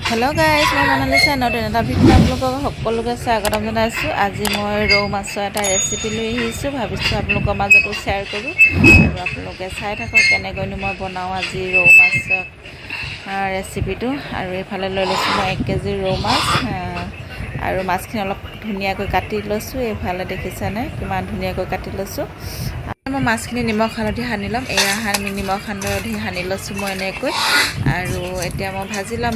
Hello guys मैं Manalisha नতুन এটা video' আপোনালোকক সকলোকে স্বাগতম জনাইছো। আজি মই ৰৌ মাছৰ এটা ৰেচিপি লৈ আহিছো, ভাবিছো আপোনালোকৰ মাজতো শ্বেয়াৰ কৰো আৰু আপোনালোকে চাই থাকক কেনেকৈ মই বনাও আজি ৰৌ মাছৰ ৰেচিপিটো। আৰু এফালে লৈ লৈছো মই 1 কেজি ৰৌ মাছ আৰু মাছখিনি অলপ ধুনীয়াকৈ কাটি লৈছো। এফালে দেখিছেনে কিমান ধুনীয়াকৈ কাটি লৈছো। মই মাছখিনি নিমখ হালধি সানি ল'ম। এয়া নিমখ হালধি সানি লৈছোঁ মই এনেকৈ। আৰু এতিয়া মই ভাজি ল'ম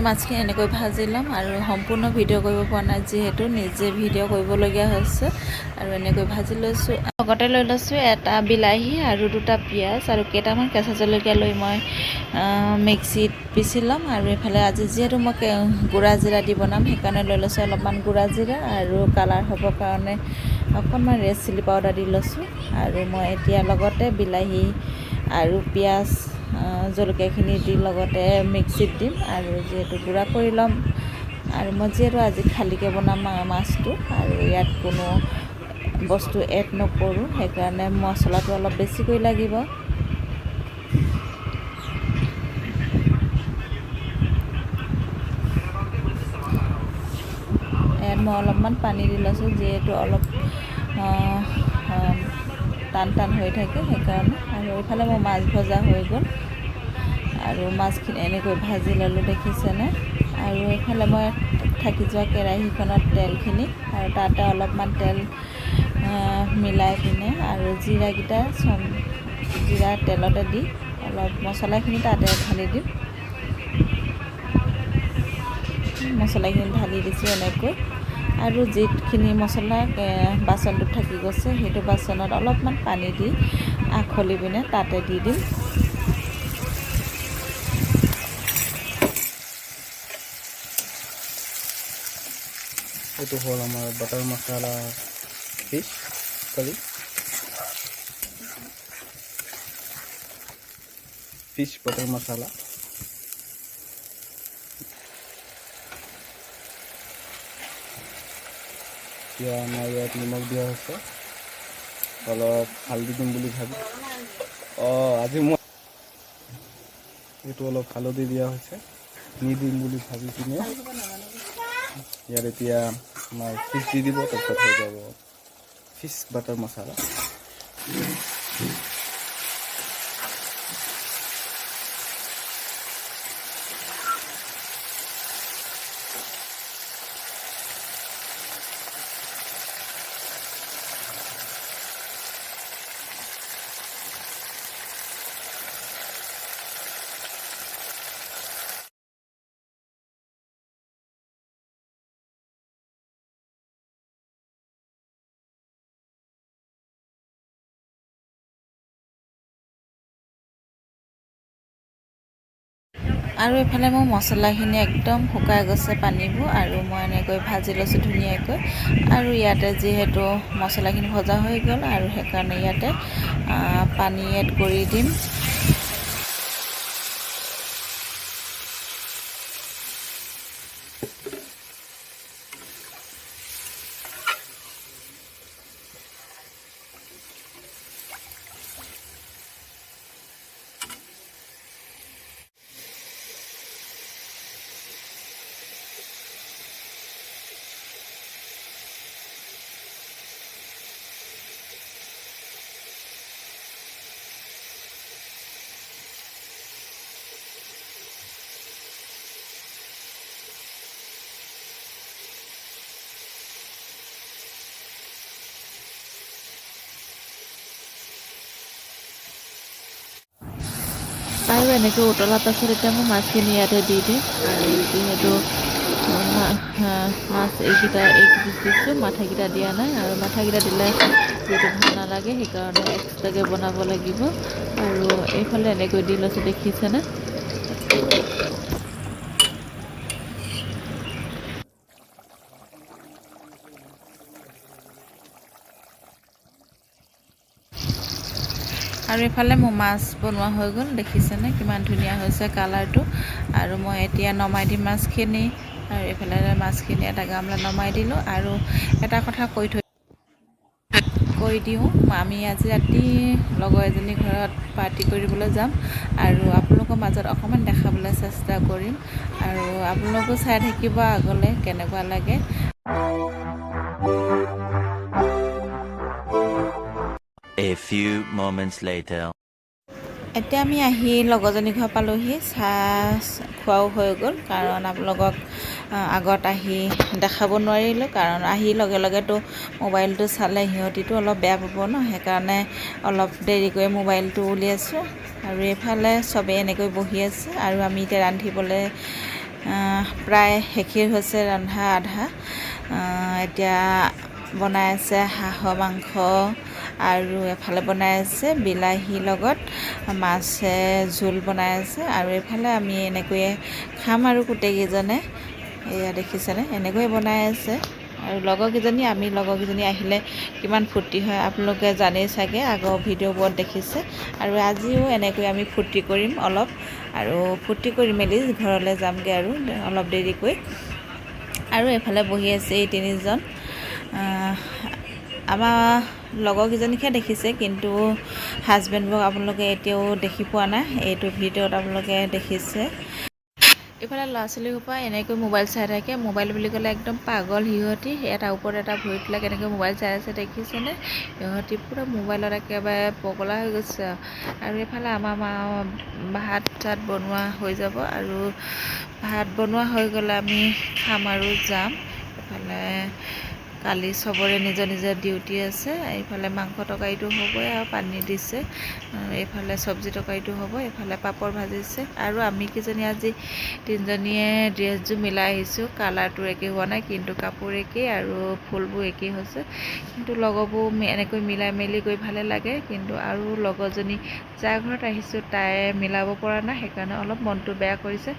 মাছখিনি এনেকৈ ভাজি ল'ম। আৰু সম্পূৰ্ণ ভিডিঅ' কৰিব পৰা নাই যিহেতু নিজে ভিডিঅ' কৰিবলগীয়া হৈছে। আৰু এনেকৈ ভাজি লৈছোঁ। লগতে লৈ লৈছোঁ এটা বিলাহী আৰু 2টা পিঁয়াজ আৰু কেইটামান কেঁচা জলকীয়া লৈ মই মিক্সিত পিচি ল'ম। আৰু এইফালে আজি যিহেতু মই গুড়া জিৰা দি বনাম সেইকাৰণে লৈ লৈছোঁ অলপমান গুড়া জিৰা আৰু কালাৰ হ'বৰ কাৰণে অকণমান ৰেড চিলি পাউডাৰ দি লৈছোঁ। আৰু মই এতিয়া লগতে বিলাহী আৰু পিঁয়াজ জলকীয়াখিনি দি লগতে মিক্সিত দিম আৰু যিহেতু গুড়া কৰি ল'ম। আৰু মই যিহেতু আজি খালীকৈ বনাম মাছটো আৰু ইয়াত কোনো বস্তু এড নকৰোঁ সেইকাৰণে মছলাটো অলপ বেছিকৈ লাগিব। ইয়াত মই অলপমান পানী দি লৈছোঁ যিহেতু অলপ টান হৈ থাকে সেইকাৰণে। আৰু এইফালে মোৰ মাছ ভজা হৈ গ'ল আৰু মাছখিনি এনেকৈ ভাজি ল'লোঁ দেখিছেনে। আৰু এইফালে মই থাকি যোৱা কেৰাহীখনত তেলখিনি আৰু তাতে অলপমান তেল মিলাই পিনে আৰু জিৰা তেলতে দি অলপ মছলাখিনি তাতে ঢালি দিম। মছলাখিনি ঢালি দিছোঁ এনেকৈ। আৰু যিখিনি মছলা বাচনটোত থাকি গৈছে সেইটো বাচনত অলপমান পানী দি আখলি পিনে তাতে দি দিম। এইটো হ'ল আমাৰ বাটাৰ মছলা ফিছ কাৰী, ফিছ বাটাৰ মছলা। এতিয়া আমাৰ ইয়াত নিমখ দিয়া হৈছে, অলপ হালধি দিম বুলি ভাবি আজি মই এইটো অলপ হালধি দিয়া হৈছে নিদিম বুলি ভাবি কিনে ইয়াত এতিয়া আমাৰ ফিছ দি দিব, তাৰপিছত হৈ যাব ফিছ বাটাৰ মছলা। আৰু এইফালে মোৰ মছলাখিনি একদম শুকাই গৈছে পানীবোৰ আৰু মই এনেকৈ ভাজি লৈছোঁ ধুনীয়াকৈ। আৰু ইয়াতে যিহেতু মছলাখিনি ভজা হৈ গ'ল আৰু সেইকাৰণে ইয়াতে পানী এড কৰি দিম। আৰু এনেকৈ উতলাৰ পাছত এতিয়া মই মাছখিনি ইয়াতে দি দিম। আৰু যিহেতু মাছ এইকেইটা দিছোঁ, মাথাকেইটা দিয়া নাই। আৰু মাথাকেইটা দিলে যিহেতু ভাল নালাগে সেইকাৰণে এক্সট্ৰাকৈ বনাব লাগিব। আৰু এইফালে এনেকৈ দি লৈছোঁ দেখিছেনে। আৰু এইফালে মোৰ মাছ বনোৱা হৈ গ'ল দেখিছেনে কিমান ধুনীয়া হৈছে কালাৰটো। আৰু মই এতিয়া নমাই দিম মাছখিনি। আৰু এইফালে মাছখিনি এটা গামলাত নমাই দিলোঁ। আৰু এটা কথা কৈ দিওঁ, আমি আজি ৰাতি লগৰ এজনী ঘৰত পাৰ্টি কৰিবলৈ যাম। আৰু আপোনালোক আপোনালোকৰ মাজত অকণমান দেখাবলৈ চেষ্টা কৰিম আৰু আপোনালোকো চাই থাকিব আগলৈ কেনেকুৱা লাগে। A few moments later. এতিয়া আমি আহি লগৰজনী ঘৰ পালোহি। চাহ খোৱাও হৈ গ'ল, কাৰণ আপোনালোকক আগত আহি দেখাব নোৱাৰিলোঁ, কাৰণ আহি লগে লগেতো মোবাইলটো চালে সিহঁতিতো অলপ বেয়া পাব ন, সেইকাৰণে অলপ দেৰিকৈ মোবাইলটো উলিয়াইছোঁ। আৰু এইফালে চবেই এনেকৈ বহি আছে আৰু আমি এতিয়া ৰান্ধিবলৈ প্ৰায় শেষেই হৈছে, ৰন্ধা আধা। এতিয়া বনাই আছে হাঁহৰ মাংস আৰু এফালে বনাই আছে বিলাহীৰ লগত মাছে জোল বনাই আছে, আৰু এইফালে আমি এনেকৈয়ে খাম আৰু গোটেইকেইজনে। এয়া দেখিছেনে, এনেকৈয়ে বনাই আছে। আৰু আমি লগৰকেইজনী আহিলে কিমান ফূৰ্তি হয় আপোনালোকে জানেই চাগে, আগৰ ভিডিঅ'বোৰত দেখিছে। আৰু আজিও এনেকৈ আমি ফূৰ্তি কৰিম অলপ, আৰু ফূৰ্তি কৰি মেলি ঘৰলৈ যামগৈ আৰু অলপ দেৰিকৈ। আৰু এইফালে বহি আছে এই তিনিজন। আমাৰ লগৰকেইজনীকহে দেখিছে, কিন্তু হাজবেণ্ডবোৰক আপোনালোকে এতিয়াও দেখি পোৱা নাই। এইটো ভিডিঅ'ত আপোনালোকে দেখিছে। এইফালে ল'ৰা ছোৱালীসোপা এনেকৈ মোবাইল চাই থাকে। মোবাইল বুলি ক'লে একদম পাগল সিহঁতি, এটা ওপৰত এটা ভৰি পেলাই কেনেকৈ মোবাইল চাই আছে দেখিছেনে। সিহঁতি পূৰা মোবাইলত একেবাৰে পগলা হৈ গৈছে। আৰু এইফালে আমাৰ ভাত চাত বনোৱা হৈ যাব, আৰু ভাত বনোৱা হৈ গ'লে আমি খাম আৰু যাম। এইফালে কালি চবৰে নিজৰ নিজৰ ডিউটি আছে। এইফালে মাংস তৰকাৰীটো হ'বই আৰু পানী দিছে, এইফালে চব্জি তৰকাৰীটো হ'ব, এইফালে পাপৰ ভাজিছে। আৰু আমি কিজনী আজি তিনিজনীয়ে ড্ৰেছযোৰ মিলাই আহিছোঁ। কালাৰটো একেই হোৱা নাই, কিন্তু কাপোৰ একেই আৰু ফুলবোৰ একেই হৈছে। কিন্তু লগৰবোৰ এনেকৈ মিলাই মেলি গৈ ভালে লাগে। কিন্তু আৰু লগৰজনী যাৰ ঘৰত আহিছোঁ তাই মিলাব পৰা নাই, সেইকাৰণে অলপ মনটো বেয়া কৰিছে।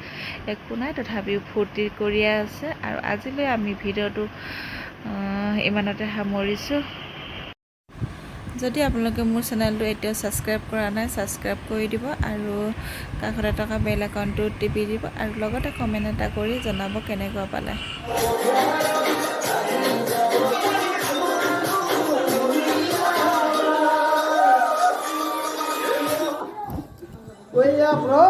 একো নাই, তথাপিও ফূৰ্তি কৰিয়ে আছে। আৰু আজিলৈ আমি ভিডিঅ'টো ইমানতে সামৰিছোঁ। যদি আপোনালোকে মোৰ চেনেলটো এতিয়াও ছাবস্ক্ৰাইব কৰা নাই, ছাবস্ক্ৰাইব কৰি দিব, আৰু কাষতে থকা বেল আইকনটো টিপি দিব, আৰু লগতে কমেণ্ট এটা কৰি জনাব কেনেকুৱা পালে। Bro.